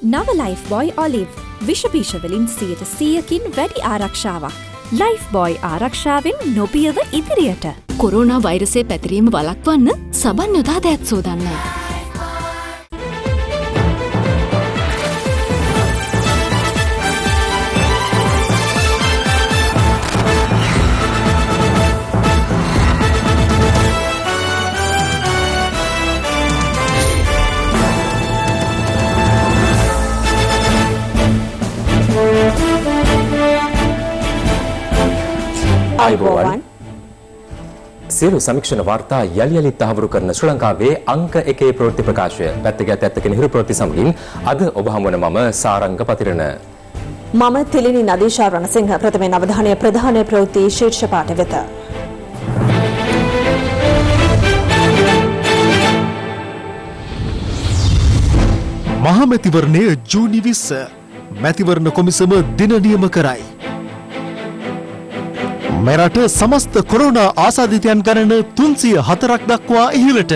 නව life බොයි olive විෂබීෂ වලින් 100%කින් වැඩි ආරක්ෂාවක්. ලයිෆ් බොයි ආරක්ෂාවෙන් නොපියව ඉදිරියට. කොරෝනා වෛරසයේ පැතිරීම වළක්වන්න සබන් යොදා දෑත් සෝදන්න. අයිබෝවන් සියලු සමීක්ෂණ වාර්තා යලි තහවුරු කරන ශ්‍රී ලංකාවේ අංක 1 ප්‍රවෘත්ති ප්‍රකාශය පැත්තකට ඇත්තක නිහිර ප්‍රවෘත්ති සමගින් අද ඔබ හමුවන මම සාරංග පතිරණ මම තිලිනි නදීෂා රණසිංහ ප්‍රථමයෙන් අවධානය ප්‍රධාන ප්‍රවෘත්ති ශීර්ෂ පාඨ වෙත මහමැතිවරණය ජූනි 20 මැතිවරණ කොමිසම දින නියම කරයි. මෙරට සමස්ත කොරෝනා ආසාදිතයන් ගණන 304ක් දක්වා ඉහළට.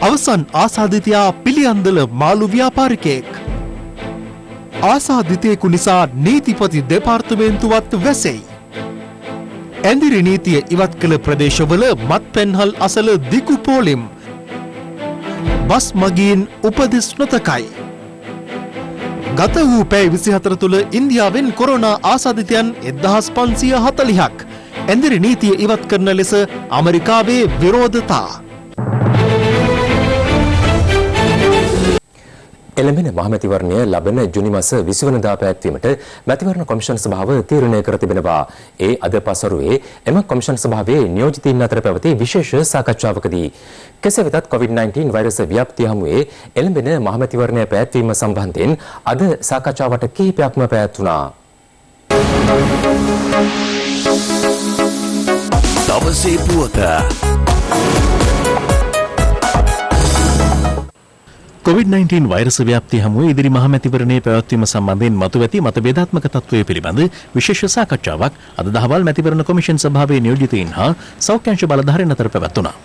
අවසන් ආසාදිතයා පිළියන්දල මාළු ව්‍යාපාරිකයෙක්. ආසාදිතයෙකු නිසා නීතිපති දෙපාර්තමේන්තුවත් වැසෙයි. ඇඳිරි නීතිය ඉවත් කළ ප්‍රදේශවල මත්පැන්හල් අසල දිගු පෝලිම්. බස් මගීන් උපදෙස් නොතකයි. ගත වූ පැය 24 තුළ ඉන්දියාවෙන් කොරෝනා ආසාදිතයන් 1540ක්. ඇඳිරි නීතිය ඉවත් කරන ලෙස ඇමරිකාවේ විරෝධතා. එළඹෙන මහමැතිවරණය ලබන ජුනි මාස 20 වෙනිදා පැවැත්වීමට මැතිවරණ කොමිෂන් සභාව තීරණය කර තිබෙනවා. ඒ අද පසරුවේ එම කොමිෂන් සභාවේ නියෝජිතයින් අතර පැවති විශේෂ සාකච්ඡාවකදී කෙසේ වෙතත් COVID-19 වෛරස ව්‍යාප්තිය හමුවේ එළඹෙන මහමැතිවරණය පැවැත්වීම සම්බන්ධයෙන් අද සාකච්ඡාවට කිහිපයක්ම පැවැත්වුණා. දවසේ පුවත COVID-19 වෛරස ව්‍යාප්තිය හමුවේ ඉදිරි මහමැතිවරණයේ පැවැත්වීම සම්බන්ධයෙන් මතුවැති මතභේදාත්මක තත්ත්වය පිළිබඳ විශේෂ සාකච්ඡාවක් අද දහවල් මැතිවරණ කොමිෂන් සභාවේ නියෝජිතයින් හා සෞඛ්‍ය බලධාරීන් අතර පැවැත්වුණා.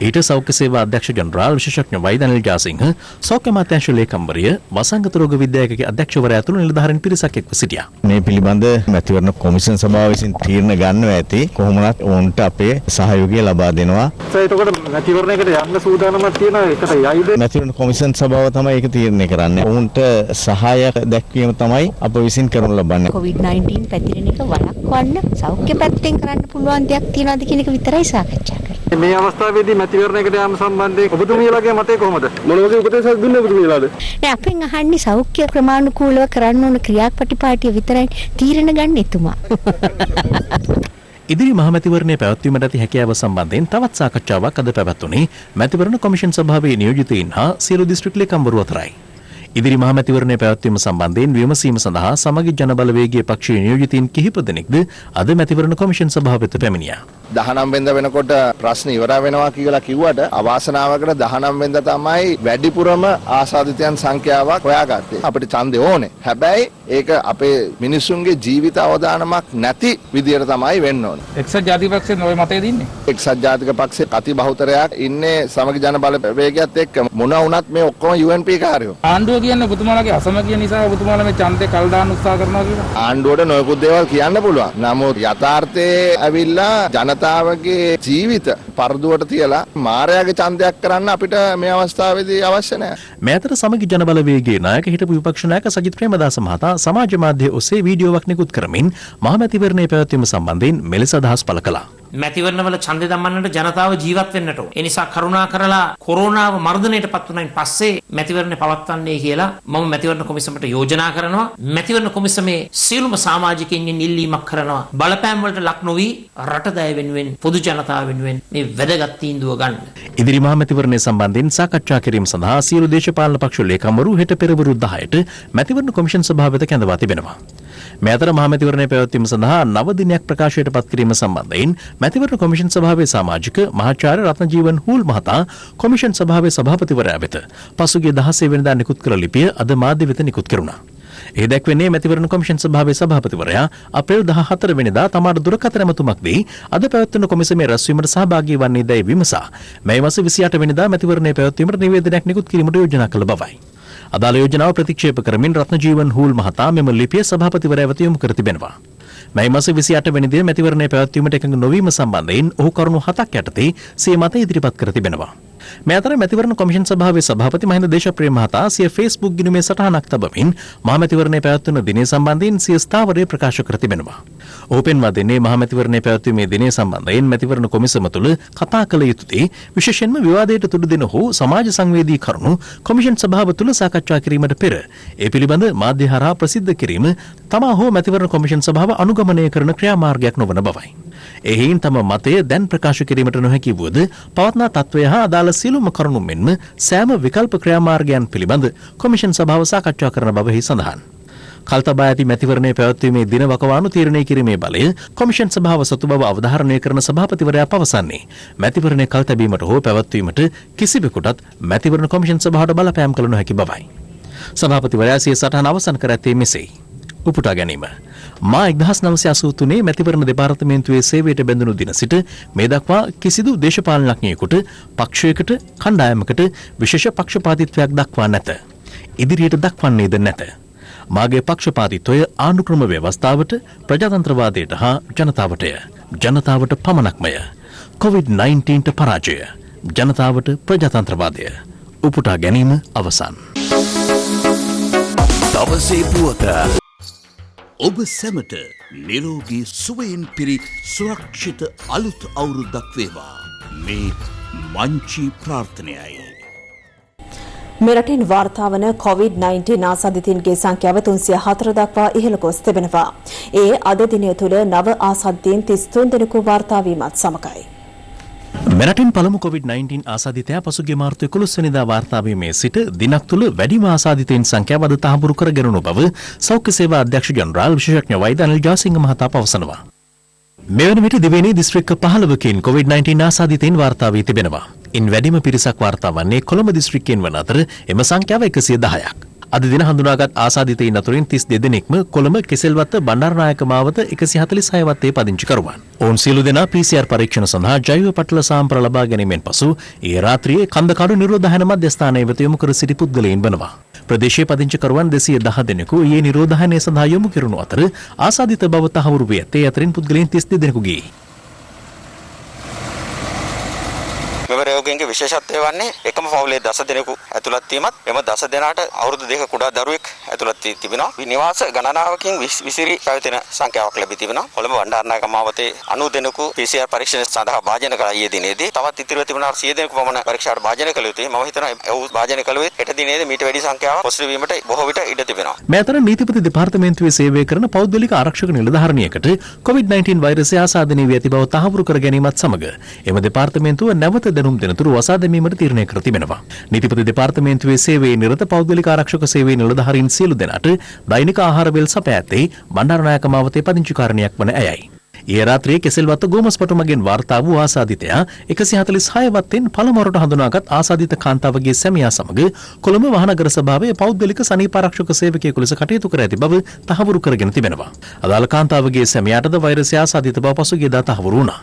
ඊට සෞඛ්‍ය සේවා අධ්‍යක්ෂ ජනරාල් විශේෂඥ වෛද්‍ය අනිල් ජාසිංහ සෞඛ්‍ය අමාත්‍යාංශ ලේකම්වරිය වසංගත රෝග විද්‍යාලයක අධ්‍යක්ෂවරයා ඇතුළු නිලධාරීන් පිරිසක් එක්ව සිටියා. මේ පිළිබඳ මැතිවරණ කොමිෂන් සභාව විසින් තීරණ ගන්නවා ඇති කොහොමවත් ඔවුන්ට අපේ සහයෝගය ලබා දෙනවා. එතකොට මැතිවරණයකට යන්න සූදානමක් තියෙනවා ඒකට යයිද? මැතිවරණ කොමිෂන් සභාව තමයි ඒක තීරණය කරන්නේ. ඔවුන්ට සහාය දැක්වීම තමයි අප විසින් කරනු ලබන්නේ. COVID-19 පැතිරෙන එක වළක්වන්න සෞඛ්‍ය පැත්තෙන් කරන්න පුළුවන් දෙයක් තියනවාද කියන එක විතරයි සාකච්ඡා කරන්නේ. මේ අවස්ථාවේදී මැතිවරණයකට යාම සම්බන්ධයෙන් ඔබතුමියලාගේ මතය කොහොමද? මොන වගේ උපදේශයක් දුන්නේ ඔබතුමියලාද? නෑ අපෙන් අහන්නේ සෞඛ්‍ය ක්‍රමානුකූලව කරන්න ඕන ක්‍රියාපටිපාටිය විතරයි තීරණ ගන්න එතුමා. ඉදිරි මහමැතිවරණයේ පැවැත්වීමට ඇති හැකියාව සම්බන්ධයෙන් තවත් සාකච්ඡාවක් අද පැවැත්වුණේ මැතිවරණ කොමිෂන් සභාවේ නියෝජිතයින් හා සියලු දිස්ත්‍රික් ලේකම්වරු අතරයි. ඉදිරි මහමැතිවරණයේ පැවැත්වීම සම්බන්ධයෙන් විමසීම සඳහා සමගි ජනබලවේගයේ පක්ෂීය නියෝජිතයින් කිහිප දෙනෙක්ද අද මැතිවරණ කොමිෂන් සභාව වෙත පැමිණියා. 19 වෙනිදා වෙනකොට ප්‍රශ්න ඉවර වෙනවා කියලා කිව්වට අවාසනාවකට 19 වෙනිදා තමයි වැඩිපුරම ආසාදිතයන් සංඛ්‍යාවක් හොයාගත්තේ. අපිට ඡන්දේ ඕනේ. හැබැයි ඒක අපේ මිනිසුන්ගේ ජීවිත අවදානමක් නැති විදියට තමයි වෙන්න ඕනේ. එක්සත් ජාතික පක්ෂයෙන් ඔය මතය දින්නේ. එක්සත් ජාතික පක්ෂයේ අති බහුතරයක් ඉන්නේ සමගි ජන බලවේගයත් එක්ක. මොන වුණත් මේ ඔක්කොම UNP කාර්යෝ. ආණ්ඩුව කියන්නේ ඔබතුමාලගේ අසමගිය නිසා ඔබතුමාලා මේ ඡන්දේ කල් දාන්න උත්සාහ කරනවා කියලා. ආණ්ඩුවට නොයෙකුත් දේවල් කියන්න පුළුවන්. නමුත් යථාර්ථයේ ඇවිල්ලා ජනතාවගේ ජීවිත පරදුවට තියලා මායාවේ ඡන්දයක් කරන්න අපිට මේ අවස්ථාවේදී අවශ්‍ය නැහැ. මේ අතර සමගි ජන බලවේගයේ නායක හිටපු විපක්ෂ නායක සජිත් ප්‍රේමදාස මහතා සමාජ මාධ්‍ය ඔස්සේ වීඩියෝවක් නිකුත් කරමින් මහමැතිවරණයේ පැවැත්වීම සම්බන්ධයෙන් මෙලෙස අදහස් පළ කළා. මැතිවරණවල ඡන්දය දමන්නට ජනතාව ජීවත් වෙන්නට ඕන. ඒ නිසා කරුණා කරලා කොරෝනාව මර්ධනයටපත් වුණායින් පස්සේ මැතිවරණය පවත්වන්නේ කියලා මම මැතිවරණ කොමිසමට යෝජනා කරනවා. මැතිවරණ කොමිසමේ සියලුම සමාජිකයින්ගෙන් ඉල්ලීමක් කරනවා. බලපෑම් වලට ලක් නොවි රට දය වෙනුවෙන් පොදු ජනතාව වෙනුවෙන් මේ වැදගත් තීන්දුව ගන්න. ඉදිරි මහමැතිවරණය සම්බන්ධයෙන් සාකච්ඡා කිරීම සඳහා සියලු දේශපාලන පක්ෂ ලේකම්වරු හෙට පෙරවරු 10ට මැතිවරණ කොමිෂන් සභාව වෙත කැඳවා තිබෙනවා. මේ අතර මහමැතිවරණයේ පැවැත්වීම සඳහා නව දිනයක් ප්‍රකාශයට පත් කිරීම සම්බන්ධයෙන් මැතිවරණ කොමිෂන් සභාවේ සමාජික මහාචාර්ය රත්නජීවන් හූල් මහතා කොමිෂන් සභාවේ සභාපතිවරයා වෙත පසුගිය 16 වෙනිදා නිකුත් කළ ලිපිය අද මාධ්‍ය වෙත නිකුත් කෙරුණා. ඒ දැක්වෙන්නේ මැතිවරණ කොමිෂන් සභාවේ සභාපතිවරයා අප්‍රේල් 14 වෙනිදා තමාට දුරකථන ඇමතුමක් දී අද පැවැත්වෙන කොමිසමේ රැස්වීමට සහභාගී වන්නේ දැයි විමසා මේ මාස 28 වෙනිදා මැතිවරණයේ පැවැත්වීමට නිවේදනයක් නිකුත් කිරීමට යෝජනා කළ බවයි. අදාළ යෝජනාව ප්‍රතික්ෂේප කරමින් රත්නජීවන් හූල් මහතා මෙම ලිපිය සභාපතිවරයා වෙත යොමු කර තිබෙනවා. මැයි මාස 28 වෙනි දින මැතිවරණය පැවැත්වීමට එකඟ නොවීම සම්බන්ධයෙන් ඔහු කරුණු 7ක් යටතේ සිය මත ඉදිරිපත් කර තිබෙනවා. මේ අතර මැතිවරණ කොමිෂන් සභාවේ සභාපති මහින්ද දේශප්‍රිය මහතා සිය Facebook ගිණුමේ සටහනක් තබමින් මහ මැතිවරණය පැවැත්වන දිනය සම්බන්ධයෙන් සිය ස්ථාවරය ප්‍රකාශ කර තිබෙනවා. ඔහු පෙන්වා දෙන්නේ මහ මැතිවරණය පැවැත්වීමේ දිනය සම්බන්ධයෙන් මැතිවරණ කොමිසම තුළ කතා කළ යුතුදී විශේෂයෙන්ම විවාදයට තුඩු දෙන හෝ සමාජ සංවේදී කරුණු කොමිෂන් සභාව තුළ සාකච්ඡා කිරීමට පෙර ඒ පිළිබඳ මාධ්‍ය හරහා ප්‍රසිද්ධ කිරීම තමා හෝ මැතිවරණ කොමිෂන් සභාව අනුගමනය කරන ක්‍රියාමාර්ගයක් නොවන බවයි. එහින් තම මතය දැන් ප්‍රකාශ කිරීමට නොහැකි වුවද පවත්නා තත්ත්වය හා අදාළ සියලුම කරුණු මෙන්ම සෑම විකල්ප ක්‍රියාමාර්ගයන් පිළිබඳ කොමිෂන් සභාව සාකච්ඡා කරන බවෙහි සඳහන්. කල්තබා ඇති මැතිවරණය පැවැත්වීමේ දින වකවානු තීරණය කිරීමේ බලය කොමිෂන් සභාව සතු බව අවධාරණය කරන සභාපතිවරයා පවසන්නේ මැතිවරණය කල්තැබීමට හෝ පැවැත්වීමට කිසිවෙකුටත් මැතිවරණ කොමිෂන් සභාවට බලපෑම් කළ නොහැකි බවයි. සභාපතිවරයා සිය සටහන අවසන් කර ඇත්තේ මෙසේයි. උපුටා ගැනීම. මා 1983 මැතිවරණ දෙපාර්තමේන්තුවේ සේවයට බැඳුණු දින සිට මේ දක්වා කිසිදු දේශපාලනඥයෙකුට පක්ෂයකට කණ්ඩායමකට විශේෂ පක්ෂපාතීත්වයක් දක්වා නැත. ඉදිරියට දක්වන්නේද නැත. මාගේ පක්ෂපාතීත්වය ආණ්ඩුක්‍රම ව්‍යවස්ථාවට ප්‍රජාතන්ත්‍රවාදයට හා ජනතාවටය. ජනතාවට පමණක්මය. COVID-19ට පරාජය. ජනතාවට ප්‍රජාතන්ත්‍රවාදය. උපුටා ගැනීම අවසන්. දවසේ පුවත ඔබ සැමට නිරෝගී සුවයෙන් පිරි සුරක්ෂිත අලුත් අවුරුද්දක් වේවා. මේ මංචි ප්‍රාර්ථනයයි. මෙරටින් වාර්තා වන COVID-19 ආසාදිතයින්ගේ සංඛ්‍යාව 304 දක්වා ඉහළ ගොස් තිබෙනවා. ඒ අද දිනය තුළ නව ආසාදිතයින් 33 දෙනෙකු වාර්තා වීමත් සමගයි. මෙරටින් පළමු COVID-19 ආසාදිතයා පසුගිය මාර්තු 11 වෙනිදා වාර්තා වීමේ සිට දිනක් තුළ වැඩිම ආසාදිතයින් සංඛ්‍යාව අද තහවුරු කරගෙනු බව සෞඛ්‍ය සේවා අධ්‍යක්ෂ ජනරාල් විශේෂඥ වෛද්‍ය අනිල් ජාසිංහ මහතා පවසනවා. මෙවන විට දිවයිනේ දිස්ත්‍රික්ක 15කින් COVID-19 ආසාදිතයින් වාර්තා වී තිබෙනවා. ඉන් වැඩිම පිරිසක් වාර්තා වන්නේ කොළඹ දිස්ත්‍රික්කයෙන් වන අතර එම සංඛ්‍යාව 110ක්. අද දින හඳුනාගත් ආසාදිතයින් අතරින් 32 දෙනෙක්ම කොළඹ කෙසෙල්වත්ත බණ්ඩාරනායක මාවත 146 වත්තේ පදිංචිකරුවන්. ඔවුන් සියලු දෙනා PCR පරීක්ෂණ සඳහා ජෛව පටල සාම්ප්‍ර ලබා ගැනීමෙන් පසු ඒ රාත්‍රියේ කන්දකඩු නිරෝධායන මධ්‍යස්ථානයේ වෙත යොමු කර සිටි පුද්ගලයන් වනවා. ප්‍රදේශයේ පදිංචිකරුවන් 210 දෙනෙකු ඊයේ නිරෝධායනය සඳහා යොමු කෙරුණු අතර ආසාදිත බව තහවුරු වී ඇත්තේ අතරින් පුද්ගලයන් 32 දෙනෙකුගේ. මෙම රෝගීන්ගේ විශේෂත්වය වන්නේ එකම පවුලේ 10 දෙනෙකු ඇතුළත් වීමත් එම 10 දෙනාට අවුරුදු 2 කුඩා දරුවෙක් ඇතුළත් වී තිබෙනවා. නිවාස ගණනාවකින් විසිරි පැවතෙන සංඛ්‍යාවක් ලැබී තිබෙනවා. කොළඹ වණ්ඩාරනායක මාවතේ 90 දෙනෙකු PCR පරීක්ෂණ සඳහා භාජන කළා ඊයේ දිනේදී. තවත් ඉතිරිව තිබුණා 100 දෙනෙකු පමණ පරීක්ෂාවට භාජන කළ යුතුයි. මම හිතනවා ඒ භාජන කළුවේ හෙට දිනේදී මීට වැඩි සංඛ්‍යාවක් පොසිටිව් වීමට බොහෝ විට ඉඩ තිබෙනවා. මේ අතර නීතිපති දෙපාර්තමේන්තුවේ සේවය කරන පෞද්ගලික ආරක්ෂක නිලධාරිනියකට COVID-19 වෛරසය ආසාදනය වී ඇති බව තහවුරු කර ගැනීමත් සමග එම දෙපාර්තමේන්තුව නැවත දැනුම් දෙනතුරු දැමීමට තීරණය කර තිබෙනවා. නීතිපති දෙපාර්තමේන්තුවේ සේවයේ නිරත පෞද්ගලික ආරක්ෂක සේවයේ නිලධාරීන් සියලු දෙනාට දෛනික ආහාර වේල් සපයා ඇත්තේ බණ්ඩාරනායක මාවතේ පදිංචිකාරණයක් වන ඇයයි. ඊයේ රාත්‍රියේ කෙසෙල්වත්ත ගෝමස්පටු මගින් වාර්තා වූ ආසාදිතයා 146 වත්තෙන් පළමුවරට හඳුනාගත් ආසාදිත කාන්තාවගේ සැමියා සමග කොළඹ මහනගර සභාවේ පෞද්ගලික සනීප ආරක්ෂක සේවකයෙකු ලෙස කටයුතු කර ඇති බව තහවුරු කරගෙන තිබෙනවා. අදාළ කාන්තාවගේ සැමියාටද වෛරසය ආසාදිත බව පසුගියදා තහවුරු වුණා.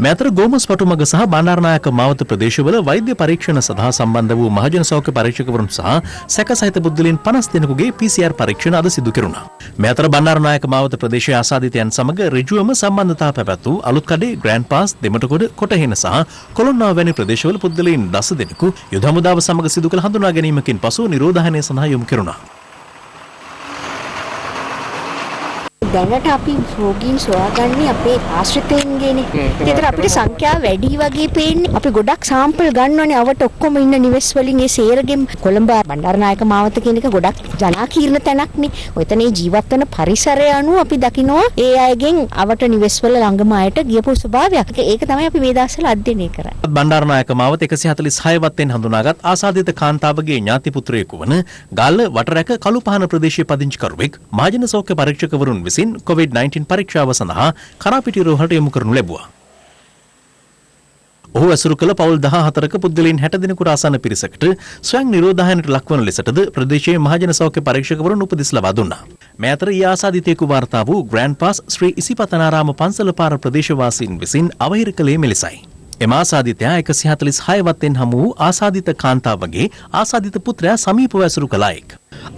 මෙතර ගෝමස්පටු මග සහ බණ්ඩාරනායක මාවත ප්‍රදේශවල වෛද්‍ය පරීක්ෂණ සඳහා සම්බන්ධ වූ මහජන සෞඛ්‍ය පරීක්ෂකවරුන් සහ සැකසහිත පුද්ගලයන් 50 දෙනෙකුගේ PCR පරීක්ෂණ අද සිදු කෙරුණා. මෙතර බණ්ඩාරනායක මාවත ප්‍රදේශයේ ආසාදිතයන් සමග ඍජුවම සම්බන්ධතා පැවැත් වූ අලුත්කඩේ ග්‍රෑන්ඩ් පාස් දෙමටකොඩ කොටහෙන සහ කොළොන්නාව වැනි ප්‍රදේශවල පුද්ගලයන් 10 දෙනෙකු යුද හමුදාව සමග සිදු කළ හඳුනා ගැනීමකින් පසු නිරෝධායනය සඳහා යොමු කෙරුණා. දැනට අපි රෝගීන් සොයාගන්නේ අපේ ආශ්‍රිතයින්ගේනේ. ඒතර අපිට සංඛ්‍යාව වැඩි වගේ පේන්නේ. අපි ගොඩක් සාම්පල් ගන්නවනේ අවට ඔක්කොම ඉන්න නිවෙස් වලින් ඒ සේරගෙම කොළඹ බණ්ඩාරනායක මාවත කියන එක ගොඩක් ජනාකීර්ණ තැනක්නේ. ඔතනේ ජීවත් වෙන පරිසරය අනුව අපි දකිනවා ඒ අයගෙන් අවට නිවෙස් වල ළඟම අයට ගියපු ස්වභාවයක්. ඒක තමයි අපි මේ දවස්වල අධ්‍යයනය කරන්නේ. බණ්ඩාරනායක මාවත 146 වත්තෙන් හඳුනාගත් ආසාදිත කාන්තාවගේ ඥාති පුත්‍රයෙකු වන ගාල්ල වටරැක කළුපහන ප්‍රදේශයේ පදිංචිකරුවෙක් මහජන සෞඛ්‍ය පරීක්ෂකවරුන් විසින් COVID-19 පරීක්ෂාව සඳහා කරාපිටි රෝහලට යොමු කරනු ලැබුවා. ඔහු ඇසුරු කළ පවුල් 14ක පුද්ගලයන් 60 දෙනෙකුට ආසන්න පිරිසකට ස්වයං නිරෝධායනයට ලක්වන ලෙසටද ප්‍රදේශයේ මහජන සෞඛ්‍ය පරීක්ෂකවරුන් උපදෙස් ලබා දුන්නා. මේ අතර ඊ ආසාදිතයෙකු වාර්තා වූ ග්‍රෑන්ඩ් පාස් ශ්‍රී ඉසිපතනාරාම පන්සල පාර ප්‍රදේශවාසීන් විසින් අවහිර කළේ මෙලෙසයි. එම ආසාදිතයා 146 වත්තෙන් හමු වූ ආසාදිත කාන්තාවගේ ආසාදිත පුත්‍රයා සමීපව ඇසුරු කළායෙක්.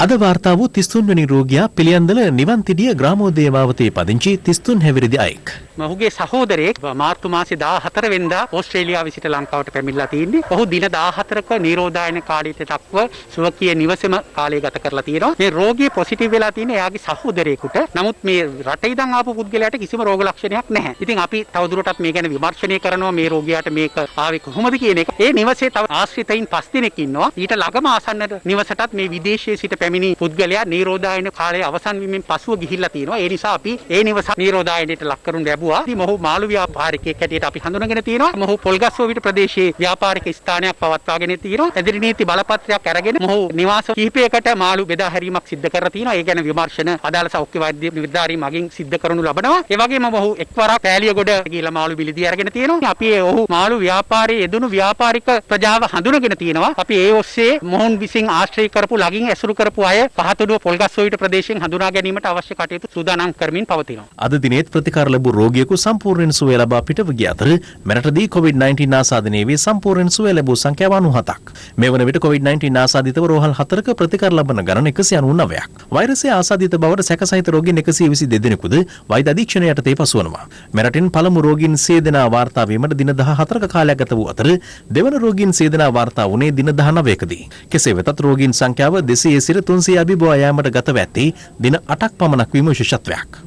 අද වාර්තා වූ 33 වෙනි රෝගියා පිළියන්දල නිවන්තිඩිය ග්‍රාමෝදය මාවතේ පදිංචි 33 හැවිරිදි අයෙක්. මොහුගේ සහෝදරයෙක් මාර්තු මාසේ 14 වෙනිදා ඕස්ට්‍රේලියාව සිට ලංකාවට පැමිණලා තින්නේ. ඔහු දින 14ක නිරෝධායන කාලයට දක්ව සුවකීය නිවසේම කාලය ගත කරලා තියෙනවා. මේ රෝගිය පොසිටිව් වෙලා තියෙන්නේ එයාගේ සහෝදරයෙකුට. නමුත් මේ රටේ ඉඳන් ආපු පුද්ගලයාට කිසිම රෝග ලක්ෂණයක් නැහැ. ඉතින් අපි තවදුරටත් මේ ගැන විමර්ශනය කරනවා මේ රෝගියාට මේක ආවේ කොහොමද කියන එක. ඒ නිවසේ තව ආශ්‍රිතයින් 5 දෙනෙක් ඉන්නවා. ඊට ළඟම ආසන්න නිවසටත් මේ විදේශයේ සිට පැමිණි පුද්ගලයා නිරෝධායන කාලය අවසන් වීමෙන් පසුව ගිහිල්ලා තියෙනවා. ඒ නිසා අපි ඒ නිවස නිරෝධායනයට ලක් කරනු ලැබුවා. මොහු මාළු ව්‍යාපාරිකයෙක් හැටියට අපි හඳුනගෙන තියෙනවා. මොහු පොල්ගස්සෝවිට ප්‍රදේශයේ ව්‍යාපාරික ස්ථානයක් පවත්වාගෙන තියෙනවා. එදිරි නීති බලපත්‍රයක් අරගෙන මොහු නිවාස කිහිපයකට මාළු බෙදා හැරීමක් සිදු කරලා තියෙනවා. ඒ ගැන විමර්ශන අදාළ සෞඛ්‍ය වෛද්‍ය නිලධාරී මගින් සිදු කරනු ලබනවා. ඒ වගේම මොහු එක්වරක් පෑලියගොඩ ගිහිල්ලා මාළු බිලිදී අරගෙන තියෙනවා. අපි ඔහු මාළු ව්‍යාපාරයේ යෙදුණු ව්‍යාපාරික ප්‍රජාව හඳුනගෙන තියෙනවා. අපි ඒ ඔස්සේ මොහුන් විසින් ආශ්‍රය කරපු ළඟින් ඇසුරු කරපු අය පහතුඩුව පොල්ගස්සෝවිට ප්‍රදේශයෙන් හඳුනා ගැනීමට අවශ්‍ය කටයුතු සූදානම් කරමින් පවතිනවා. අද දිනේත් ප්‍රතිකාර ලැබූ රෝගියෙකු සම්පූර්ණ සුවය ලබා පිටව ගිය අතර මෙරටදී COVID-19 ආසාදනයේ වී සම්පූර්ණ සුවය ලැබූ සංඛ්‍යාව 97ක්. මේ වන විට COVID-19 ආසාදිතව රෝහල් 4ක ප්‍රතිකාර ලබන ගණන 199ක්. වෛරසය ආසාදිත බවට සැකසහිත රෝගීන් 122 දෙනෙකුද වෛද්‍ය අධීක්ෂණය යටතේ පසුවනවා. මෙරටින් පළමු රෝගීන් 100 දෙනා වාර්තා වීමට දින 14ක කාලයක් ගත වූ අතර දෙවන රෝගීන් 100 දෙනා වාර්තා වුණේ දින 19කදී. කෙසේ වෙතත් රෝගීන් සංඛ්‍යාව 200 සිට 300 අභිබවා යාමට ගතව ඇත්තේ දින 8ක් පමණක් වීම විශේෂත්වයක්.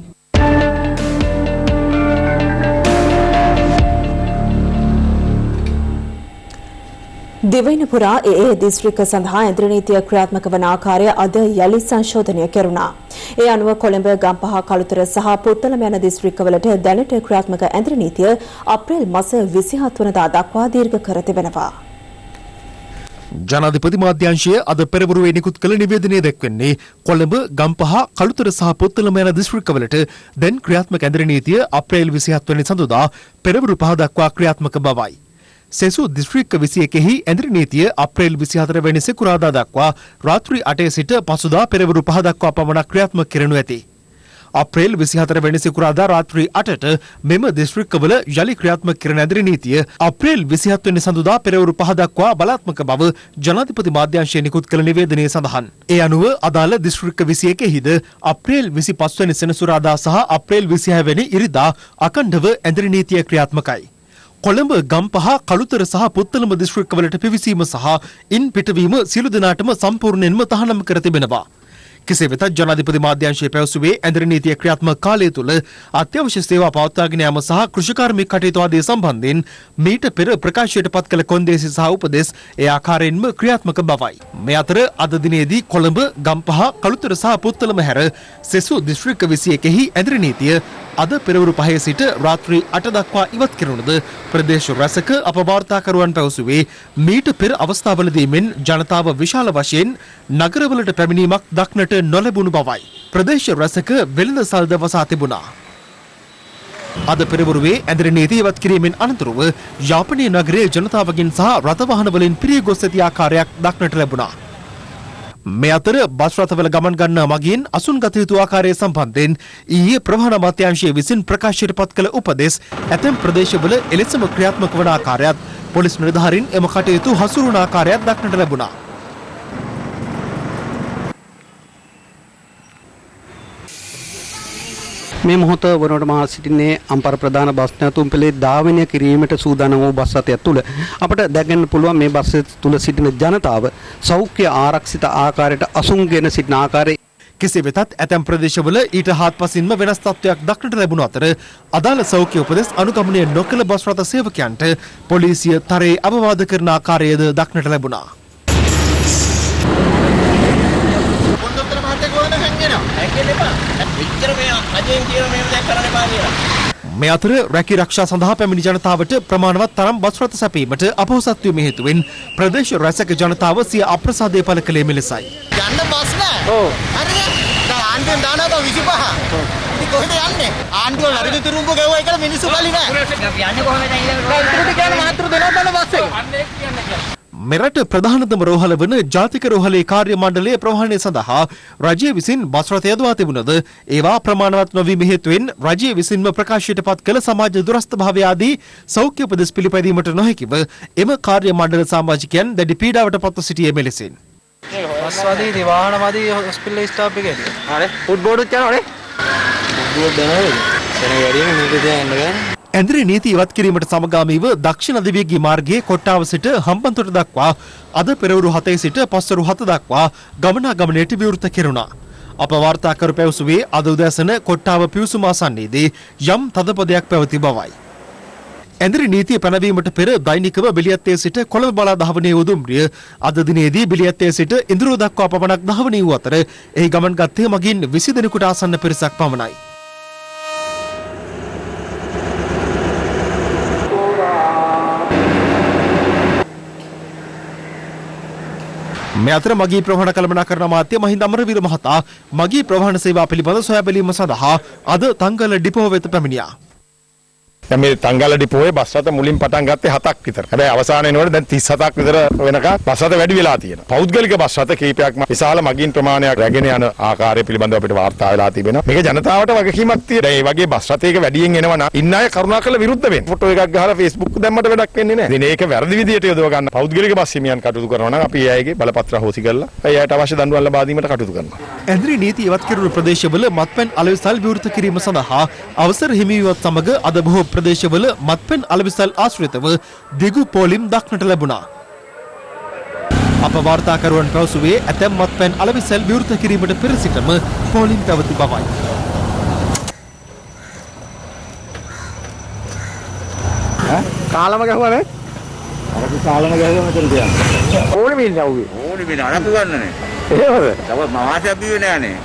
දිවයින පුරා ඒ දිස්ත්‍රික්ක සඳහා ඉන්ද්‍රනීතිය ක්‍රියාත්මක වන ආකාරය අද යලි සංශෝධනය කෙරුණා. ඒ අනුව කොළඹ ගම්පහ කළුතර සහ පුත්තලම යන දිස්ත්‍රික්කවලට දැනට ක්‍රියාත්මක ඉන්ද්‍රනීතිය අප්‍රේල් මාස 27 වනදා දක්වා දීර්ඝ කර තිබෙනවා. ජනාධිපති මාධ්‍යංශය අද පෙරවරුවේ නිකුත් කළ නිවේදනයේ දැක්වෙන්නේ කොළඹ ගම්පහ කළුතර සහ පුත්තලම යන දිස්ත්‍රික්කවලට දැන් ක්‍රියාත්මක ඉන්ද්‍රනීතිය අප්‍රේල් 27 වෙනි සඳුදා පෙරවරු 5 දක්වා ක්‍රියාත්මක බවයි. සෙසු දිස්ත්‍රික්ක 21 ඇඳරි නීතිය අප්‍රේල් 24 වෙනි සෙකුරාදා දක්වා රාත්‍රී 8 සිට පසුදා පෙරවරු 5 දක්වා පමණක් ක්‍රියාත්මක කරනු ඇති. අප්‍රේල් 24 වෙනි සෙකුරාදා රාත්‍රී 8ට මෙම දිස්ත්‍රික්කවල යලි ක්‍රියාත්මක කරන ඇඳරි නීතිය අප්‍රේල් 27 වෙනි සඳුදා පෙරවරු 5 දක්වා බලාත්මක බව ජනාධිපති මාධ්‍යංශය නිකුත් කළ නිවේදනයේ සඳහන්. ඒ අනුව අදාළ දිස්ත්‍රික්ක 21හිද අප්‍රේල් 25 වෙනි සෙනසුරාදා සහ අප්‍රේල් 26 වෙනි ඉරිදා අඛණ්ඩව ඇඳරි නීතිය ක්‍රියාත්මකයි. කොළඹ ගම්පහ කළුතර සහ පුත්තලම දිස්ත්‍රික්කවලට පිවිසීම සහ ඉන් පිටවීම සියලු දෙනාටම සම්පූර්ණයෙන්ම තහනම් කර තිබෙනවා. කෙසේ වෙතත් ජනාධිපති මාධ්‍යංශය පැවසුවේ ඇඳරි නීතිය ක්‍රියාත්මක කාලය තුළ අත්‍යවශ්‍ය සේවා පවත්වාගෙන යාම සහ කෘෂිකාර්මික කටයුතු ආදී සම්බන්ධයෙන් මීට පෙර ප්‍රකාශයට පත් කළ කොන්දේසි සහ උපදෙස් ඒ ආකාරයෙන්ම ක්‍රියාත්මක බවයි. මේ අතර අද දිනේදී කොළඹ ගම්පහ කළුතර සහ පුත්තලම හැර සෙසු දිස්ත්‍රික්ක 21හි ඇඳරි නීතිය අද පෙරවරු 5 සිට රාත්‍රී 8 දක්වා ඉවත් කෙරුණද ප්‍රදේශ රැසක අප වාර්තාකරුවන් පැවසුවේ මීට පෙර අවස්ථාවලදී මෙන් ජනතාව විශාල වශයෙන් නගරවලට පැමිණීමක් දක්නට නොලැබුණු බවයි. ප්‍රදේශ රැසක වෙළඳ සල්ද වසා තිබුණා. අද පෙරවරුවේ ඇඳරි නීතිය ඉවත් කිරීමෙන් අනතුරුව යාපනයේ නගරයේ ජනතාවගෙන් සහ රථවාහන වලින් පිරී ගොස් ඇති ආකාරයක් දක්නට ලැබුණා. මේ අතර බස් රථවල ගමන් ගන්නා මගින් අසුන්ගත යුතු ආකාරය සම්බන්ධයෙන් ඊයේ ප්‍රවාහන අමාත්‍යාංශය විසින් ප්‍රකාශයට පත් කළ උපදෙස් ඇතැම් ප්‍රදේශවල එලෙසම ක්‍රියාත්මක වන ආකාරයත් පොලිස් නිලධාරීන් එම කටයුතු හසුරුවන ආකාරයක් දක්නට ලැබුණා. මේ මොහොත වනට මා සිටින්නේ අම්පර ප්‍රධාන බස් නැවතුම් පෙළේ ධාවනය කිරීමට සූදානම් වූ බස් රථයක් තුල අපට දැක්ගන්න පුළුවන් මේ බස් තුල සිටින ජනතාව සෞඛ්‍ය ආරක්ෂිත ආකාරයට අසුන්ගෙන සිටින ආකාරය. කෙසේ වෙතත් ඇතැම් ප්‍රදේශවල ඊට හාත්පසින්ම වෙනස් තත්ත්වයක් දක්නට ලැබුණු අතර අදාළ සෞඛ්‍ය උපදෙස් අනුගමනය නොකළ බස් රථ සේවකයන්ට පොලිසිය තරයේ අවවාද කරන ආකාරයද දක්නට ලැබුණා. මේ අතර රැකී රක්ෂා සඳහා පැමිණි ජනතාවට ප්‍රමාණවත් තරම් බස් රථ සැපීමට අපොහොසත් වීම හේතුවෙන් ප්‍රදේශ රැසක ජනතාව සිය අප්‍රසාදය පළ කළේ මෙලෙසයි. යන්න බස් නෑ. ඔව්. හරිද? දැන් ආණ්ඩුවෙන් දානවා 25. ඉතින් කොහෙද යන්නේ? ආණ්ඩුව ලරිදු තුරුම්බ ගෙවුවා කියලා මිනිස්සු බලි නෑ. යන්නේ කොහමද ඊළඟ රෝඩ් එකට කියන්නේ මාත්‍ර දෙනවා බල බස් එක. මෙරට ප්‍රධානතම රෝහල වන ජාතික රෝහලේ කාර්ය මණ්ඩලයේ ප්‍රවාහනය සඳහා රජය විසින් බස් රථ යොදවා තිබුණද ඒවා ප්‍රමාණවත් නොවීම හේතුවෙන් රජය විසින්ම ප්‍රකාශයට පත් කළ සමාජ දුරස්ථභාවය ආදී සෞඛ්‍ය උපදෙස් පිළිපැදීමට නොහැකිව එම කාර්ය මණ්ඩල සමාජිකයන් දැඩි පීඩාවට පත්ව සිටියේ මෙලෙසින්. බස්වාදී වාහනවාදී හොස්පිටල් ස්ටාෆ් එකේ හරි ෆුඩ් බෝඩ් එක යනවනේ ෆුඩ් බෝඩ් දැනවද එන වැඩිම මේක දැන් යන්න ගන්න ඇන්ද්‍රේ නීති ඉවත් කිරීමට සමගාමීව දක්ෂිණ අධිවේගී මාර්ගයේ කොට්ටාව සිට හම්බන්තොට දක්වා අද පෙරවරු 7 සිට පස්වරු 7 දක්වා ගමනාගමනයට විවෘත කෙරුණා. අප වාර්තාකරු පැවසුවේ අද උදෑසන කොට්ටාව පිවිසුම ආසන්නයේදී යම් තදපදයක් පැවති බවයි. ඇන්ද්‍රේ නීතිය පැනවීමට පෙර දෛනිකව බෙලියත්තේ සිට කොළඹ බලා දහවනේ උදුම්රිය අද දිනේදී බෙලියත්තේ සිට ඉන්ද්‍රෝ දක්වා පමණක් දහවනේ වූ අතර එහි ගමන් ගත්තේ මගින් 20 දෙනෙකුට ආසන්න පිරිසක් පමණයි. මේ අතර මගී ප්‍රවාහන කළමනාකරණ අමාත්‍ය මහින්ද අමරවීර මහතා මගී ප්‍රවාහන සේවා පිළිබඳ සොයා බැලීම සඳහා අද තංගල ඩිපෝ වෙත පැමිණියා. දැන් මේ තංගල ඩිපෝයේ බස් රථ මුලින් පටන් ගත්තේ 7ක් විතර. හැබැයි අවසාන වෙනකොට දැන් 37ක් විතර වෙනකන් බස් රථ වැඩි වෙලා තියෙනවා. පෞද්ගලික බස් රථ කීපයක්ම විශාල මගීන් ප්‍රමාණයක් රැගෙන යන ආකාරය පිළිබඳව අපිට වාර්තා වෙලා තිබෙනවා. මේක ජනතාවට වගකීමක් තියෙනවා. මේ වගේ බස් රථයක වැඩියෙන් එනවා නම් ඉන්න අය කරුණාකරලා විරුද්ධ වෙන්න. ෆොටෝ එකක් ගහලා Facebook දැම්මට වැඩක් වෙන්නේ නැහැ. ඉතින් ඒක වැරදි විදියට යොදව ගන්න පෞද්ගලික බස් හිමියන් කටයුතු කරනවා නම් අපි ඒ අයගේ බලපත්‍ර හොසි කරලා ඒ අයට අවශ්‍ය දඬුවම් ලබා දීමට කටයුතු කරනවා. ඇන්ද්‍රේ නීති ඉවත් කෙරුණු ප්‍රදේශවල මත්පැන් අලෙවිසල් විවෘත කිරීම සඳහා අවසර හිමිවීමත් සමග අද බොහෝ ප්‍රදේශවල මත්පැන් අලෙවිසල් ආශ්‍රිතව දිගු පෝලිම් දක්නට ලැබුණා. අප වාර්තාකරුවන් පැවසුවේ ඇතැම් මත්පැන් අලෙවිසල් විවෘත කිරීමට පෙර සිටම පෝලිම් පැවති බවයි. කාලම ගහුවා නේ? අරක කාලම ගහුවා මෙතන තියන්න. ඕනේ මිනිහ අවුවේ. ඕනේ මිනිහ අරක ගන්නනේ. එහෙමද? තව මාසයක් බිව්වේ නෑනේ.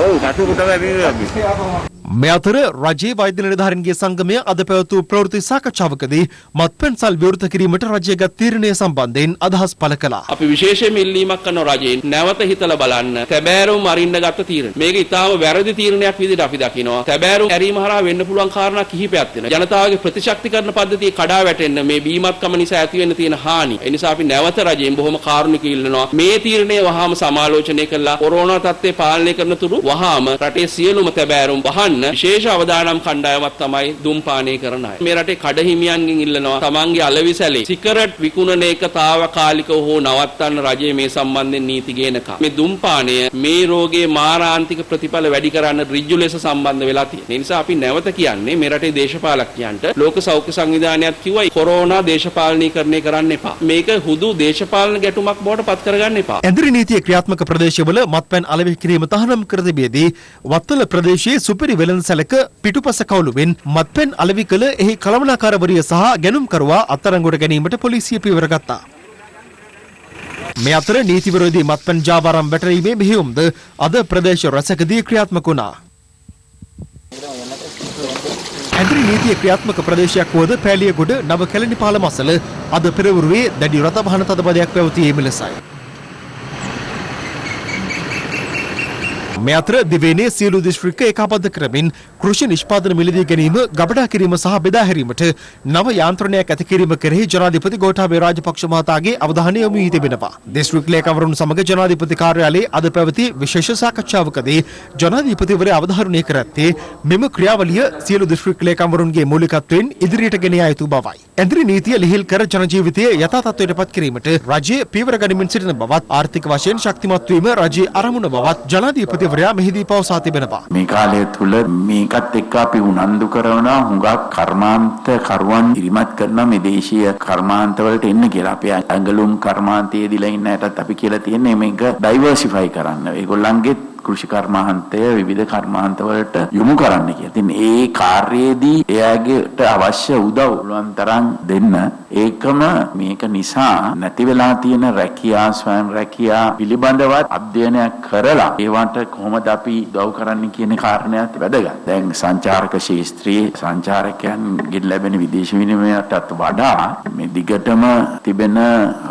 ඔව් කටුක තමයි බිව්වේ. මේ අතර රජයේ වෛද්‍ය නිලධාරීන්ගේ සංගමය අද පැවතු ප්‍රවෘත්ති සාකච්ඡාවකදී මත්පැන්සල් විවෘත කිරීමට රජය ගත් තීරණය සම්බන්ධයෙන් අදහස් පළ කළා. අපි විශේෂයෙන්ම ඉල්ලීමක් කරන රජයෙන් නැවත හිතලා බලන්න තැබෑරුම් අරින්න ගත්ත තීරණ. මේක ඉතාම වැරදි තීරණයක් විදිහට අපි දකිනවා. තැබෑරුම් ඇරීම හරහා වෙන්න පුළුවන් කාරණා කිහිපයක් තියෙනවා. ජනතාවගේ ප්‍රතිශක්තිකරණ පද්ධතිය කඩා වැටෙන්න මේ බීමත්කම නිසා ඇති වෙන්න තියෙන හානි. ඒ නිසා අපි නැවත රජයෙන් බොහොම කාරුණිකව ඉල්ලනවා මේ තීරණය වහාම සමාලෝචනය කළා කොරෝනා තත්ත්වය පාලනය කරන තුරු වහාම රටේ සියලුම තැබෑරුම් වහන්න විශේෂ අවදානම් කණ්ඩායමක් තමයි දුම්පානය කරන අය. මේ රටේ කඩහිමියන්ගෙන් ඉල්ලනවා තමන්ගේ අලෙවිසැලේ සිගරට් විකුණන එක తాවකාලිකව හෝ නවත්තන්න රජය මේ සම්බන්ධයෙන් නීති ගේනකම්. මේ දුම්පානය මේ රෝගයේ මාරාන්තික ප්‍රතිඵල වැඩි කරන්න ඍජු ලෙස සම්බන්ධ වෙලා තියෙනවා. ඒ නිසා අපි නැවත කියන්නේ මේ රටේ දේශපාලකයන්ට ලෝක සෞඛ්‍ය සංවිධානයත් කිව්වා කොරෝනා දේශපාලනීකරණය කරන්න එපා. මේක හුදු දේශපාලන ගැටුමක් බවට පත් කරගන්න එපා. ඇන්ද්‍රේ නීතිය ක්‍රියාත්මක ප්‍රදේශවල මත්පැන් අලෙවි කිරීම තහනම් කර තිබියදී වත්තල ප්‍රදේශයේ සුපිරි වෙළඳසැලක පිටුපස කවුළුවෙන් මත්පැන් අලෙවි කළ එහි කළමනාකාරවරිය සහ ගැනුම්කරුවා අත්අඩංගුවට ගැනීමට පොලිසිය පියවර ගත්තා. මේ අතර නීති විරෝධී මත්පැන් ජාවාරම් වැටරීමේ මෙහෙයුම්ද අද ප්‍රදේශ රැසකදී ක්‍රියාත්මක වුණා. ඇන්ද්‍රේ නීතිය ක්‍රියාත්මක ප්‍රදේශයක් වුවද පෑලියගොඩ නව කැලණිපාල මසල අද පෙරවරුවේ දැඩි රථවාහන තදබදයක් පැවතියේ මෙලෙසයි. මේ අතර දිවයිනේ සියලු දිස්ත්‍රික්ක ඒකාබද්ධ කරමින් කෘෂි නිෂ්පාදන මිලදී ගැනීම ගබඩා කිරීම සහ බෙදා හැරීමට නව යාන්ත්‍රණයක් ඇති කිරීම කෙරෙහි ජනාධිපති ගෝඨාභය රාජපක්ෂ මහතාගේ අවධානය යොමු වී තිබෙනවා. දිස්ත්‍රික් ලේකම්වරුන් සමග ජනාධිපති කාර්යාලයේ අද පැවති විශේෂ සාකච්ඡාවකදී ජනාධිපතිවරයා අවධාරණය කර ඇත්තේ මෙම ක්‍රියාවලිය සියලු දිස්ත්‍රික් ලේකම්වරුන්ගේ මූලිකත්වයෙන් ඉදිරියට ගෙන යා යුතු බවයි. ඇන්ද්‍රේ නීතිය ලිහිල් කර ජන ජීවිතයේ යථා තත්ත්වයට පත් කිරීමට රජය පියවර ගනිමින් සිටින බවත් ආර්ථික වශයෙන් ශක්තිමත් වීම රජයේ අරමුණ බවත් ජනාධිපති මෙහිදී පවසා තිබෙනවා. මේ කාලය තුල මේකත් එක්ක අපි උනන්දු කරනවා හුඟක් කර්මාන්ත කරුවන් ඉරිමත් කරන මේ දේශීය කර්මාන්ත වලට එන්න කියලා. අපේ ඇඟලුම් කර්මාන්තයේ දීලා ඉන්න අයටත් අපි කියලා තියෙන්නේ මේක ඩයිවර්සිෆයි කරන්න. ඒගොල්ලන්ගේ කෘෂි කර්මාන්තය විවිධ කර්මාන්ත වලට යොමු කරන්න කියලා. ඉතින් ඒ කාර්යයේදී එයාට අවශ්‍ය උදව් උලන් තරම් දෙන්න. ඒකම මේක නිසා නැති වෙලා තියෙන රැකියා ස්වයං රැකියා පිළිබඳව අධ්‍යයනයක් කරලා ඒවට කොහොමද අපි උදව් කරන්න කියන කාරණයක් වැදගත්. දැන් සංචාරක ශාස්ත්‍රයේ සංචාරකයන්ගෙන් ලැබෙන විදේශ විනිමයටත් වඩා මේ දිගටම තිබෙන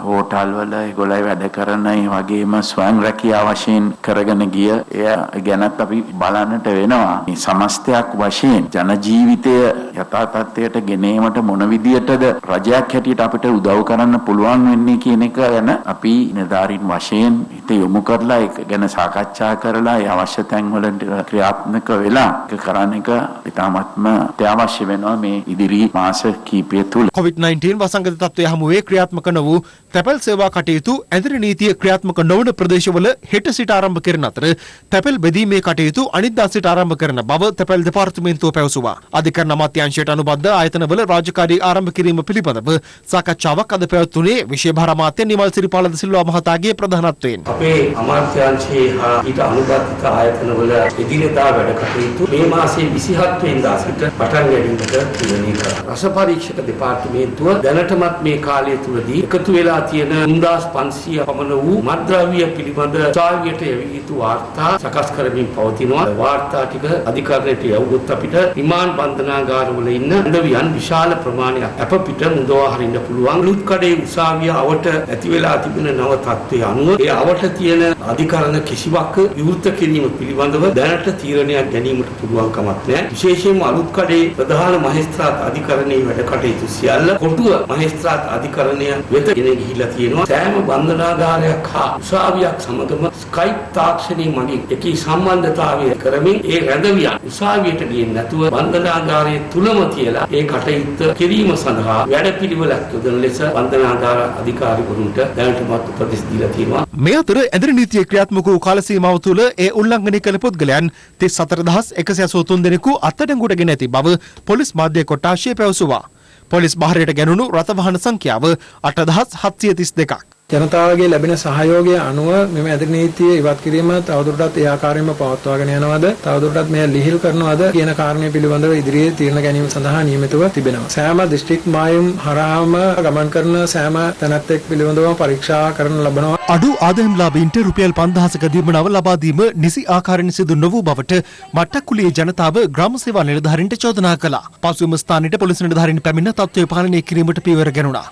හෝටල් වල ඒගොල්ලෝ වැඩ කරන ඒ වගේම ස්වයං රැකියා වශයෙන් කරගෙන ගිය එය ගැනත් අපි බලන්නට වෙනවා. මේ සමස්තයක් වශයෙන් ජන ජීවිතය යථා තත්ත්වයට ගෙනීමට මොන විදියටද රජයක් හැටියට අපිට උදව් කරන්න පුළුවන් වෙන්නේ කියන එක ගැන අපි නිලධාරීන් වශයෙන් හිත යොමු කරලා ඒක ගැන සාකච්ඡා කරලා ඒ අවශ්‍ය තැන්වලට ක්‍රියාත්මක වෙලා ඒක කරන්න එක ඉතාමත්ම අත්‍යවශ්‍ය වෙනවා මේ ඉදිරි මාස කිහිපය තුළ. COVID-19 වසංගත තත්ත්වය හමුවේ ක්‍රියාත්මක නො වූ තැපැල් සේවා කටයුතු ඇඳරි නීතිය ක්‍රියාත්මක නොවන ප්‍රදේශවල හෙට සිට ආරම්භ කරන අතර තැපැල් බෙදීමේ කටයුතු අනිද්දා සිට ආරම්භ කරන බව තැපැල් දෙපාර්තමේන්තුව පැවසුවා. අධිකරණ අමාත්‍යාංශයට අනුබද්ධ ආයතනවල රාජකාරී ආරම්භ කිරීම පිළිබඳව සාකච්ඡාවක් අද පැවැත්වුණේ විශේෂ භාර අමාත්‍ය නිමල් සිරිපාල ද සිල්වා මහතාගේ ප්‍රධානත්වයෙන්. අපේ අමාත්‍යාංශයේ හා ඊට අනුබද්ධ ආයතනවල එදිනෙදා වැඩ කටයුතු මේ මාසයේ 27 වෙනිදා සිට පටන් ගැනීමට තීරණය කරා. රස පරීක්ෂක දෙපාර්තමේන්තුව දැනටමත් මේ කාලය තුලදී එකතු වෙලා තියෙන 3500 පමණ වූ මත්ද්‍රව්‍ය පිළිබඳ උසාවියට යැවිය යුතු වාර්තා සකස් කරමින් පවතිනවා. වාර්තා ටික අධිකරණයට යවුවොත් අපිට රිමාන්ඩ් බන්ධනාගාරවල ඉන්න අඳවියන් විශාල ප්‍රමාණයක් අප පිට මුදවා හරින්න පුළුවන්. ලුත්කඩේ උසාවිය අවට ඇති වෙලා තිබෙන නව තත්ත්වය අනුව ඒ අවට තියෙන අධිකරණ කිසිවක් විවෘත කිරීම පිළිබඳව දැනට තීරණයක් ගැනීමට පුළුවන් කමක් නැහැ. විශේෂයෙන්ම අලුත්කඩේ ප්‍රධාන මහේස්ත්‍රාත් අධිකරණයේ වැඩ කටයුතු සියල්ල කොටුව මහේස්ත්‍රාත් අධිකරණය වෙත ගෙන ගිහිලා තියෙනවා. සෑම බන්ධනාගාරයක් හා උසාවියක් සමගම ස්කයිප් තාක්ෂණයේ මගින් එකී සම්බන්ධතාවය කරමින් ඒ රැඳවියන් උසාවියට ගියේ නැතුව බන්ධනාගාරයේ තුලම තියලා ඒ කටයුත්ත කිරීම සඳහා වැඩපිළිවෙලක් යොදන ලෙස බන්ධනාගාර අධිකාරිවරුන්ට දැනටමත් උපදෙස් දීලා තියෙනවා. මේ අතර ඇඳරි නීතිය ක්‍රියාත්මක වූ කාල සීමාව තුළ ඒ උල්ලංඝනය කළ පුද්ගලයන් 34183 දෙනෙකු අත්අඩංගුවට ගෙන ඇති බව පොලිස් මාධ්‍ය කොට්ටාශය පැවසුවා. පොලිස් බහරයට ගැනුණු රථවාහන සංඛ්‍යාව 8732ක්. ජනතාවගේ ලැබෙන සහයෝගය අනුව මෙම ඇඳරි නීතිය ඉවත් කිරීම තවදුරටත් ඒ ආකාරයෙන්ම පවත්වාගෙන යනවාද තවදුරටත් මෙය ලිහිල් කරනවාද කියන කාරණය පිළිබඳව ඉදිරියේ තීරණ ගැනීම සඳහා නියමිතව තිබෙනවා. සෑම දිස්ත්‍රික් මායම් හරහාම ගමන් කරන සෑම තැනැත්තෙක් පිළිබඳව පරීක්ෂා කරන ලබනවා. අඩු ආදායම්ලාභීන්ට රුපියල් 5000ක දීමනාව ලබා දීම නිසි ආකාරයෙන් සිදු නොවූ බවට මට්ටක්කුලියේ ජනතාව ග්‍රාම සේවා නිලධාරීන්ට චෝදනා කළා. පසුවම ස්ථානයට පොලිස් නිලධාරීන් පැමිණ තත්ත්වය පාලනය කිරීමට පියවර ගැනුණා.